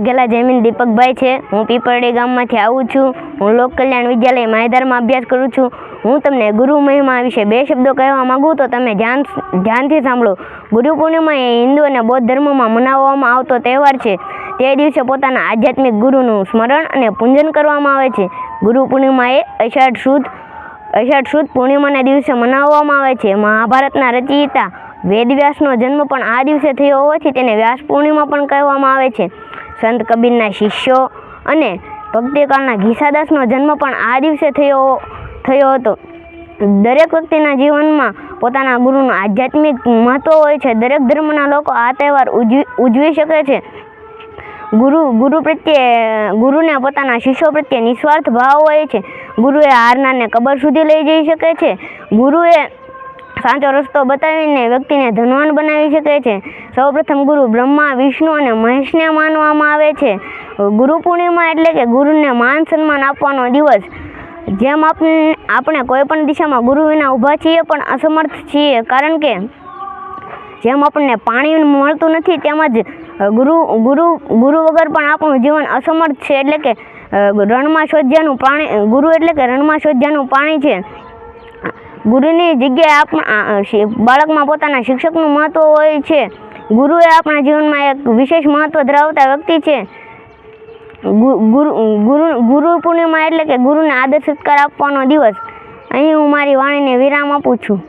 વાઘેલા જયમીન દીપકભાઈ છે। હું પીપરડી ગામમાંથી આવું છું। હું લોક કલ્યાણ વિદ્યાલય માયધારમાં અભ્યાસ કરું છું। હું તમને ગુરુ મહિમા વિશે બે શબ્દો કહેવા માંગુ તો તમે ધ્યાનથી સાંભળો। ગુરુ પૂર્ણિમા એ હિન્દુ અને બૌદ્ધ ધર્મમાં મનાવવામાં આવતો તહેવાર છે। તે દિવસે પોતાના આધ્યાત્મિક ગુરુનું સ્મરણ અને પૂજન કરવામાં આવે છે। ગુરુ પૂર્ણિમા એ અષાઢ સુદ પૂર્ણિમાના દિવસે મનાવવામાં આવે છે। મહાભારતના રચયિતા વેદવ્યાસનો જન્મ પણ આ દિવસે થયો હોવાથી તેને વ્યાસ પૂર્ણિમા પણ કહેવામાં આવે છે। સંત કબીરના શિષ્યો અને ભક્તિકાળના ઘીસાદાસનો જન્મ પણ આ દિવસે થયો હતો। દરેક વ્યક્તિના જીવનમાં પોતાના ગુરુનું આધ્યાત્મિક મહત્વ હોય છે। દરેક ધર્મના લોકો આ તહેવાર ઉજવી શકે છે। ગુરુને પોતાના શિષ્યો પ્રત્યે નિસ્વાર્થ ભાવ હોય છે। ગુરુએ હારનારને કબર સુધી લઈ જઈ શકે છે। ગુરુએ સાચો રસ્તો બતાવીને વ્યક્તિને ધનવાન બનાવી શકે છે। સૌપ્રથમ ગુરુ બ્રહ્મા, વિષ્ણુ અને મહેશને માનવામાં આવે છે। ગુરુ પૂર્ણિમા એટલે કે ગુરુને માન સન્માન આપવાનો દિવસ। જેમ આપણે કોઈ પણ દિશામાં ગુરુ વિના ઊભા છીએ પણ અસમર્થ છીએ, કારણ કે જેમ આપણને પાણી મળતું નથી તેમજ ગુરુ વગર પણ આપણું જીવન અસમર્થ છે। એટલે કે રણમાં શોધ્યાનું પાણી, ગુરુ એટલે કે રણમાં શોધ્યાનું પાણી છે। ગુરુની જગ્યાએ બાળકમાં પોતાના શિક્ષકનું મહત્વ હોય છે। ગુરુ એ આપણા જીવનમાં એક વિશેષ મહત્વ ધરાવતા વ્યક્તિ છે। ગુરુ પૂર્ણિમા એટલે કે ગુરુને આદર સત્કાર આપવાનો દિવસ। અહીં હું મારી વાણીને વિરામ આપું છું।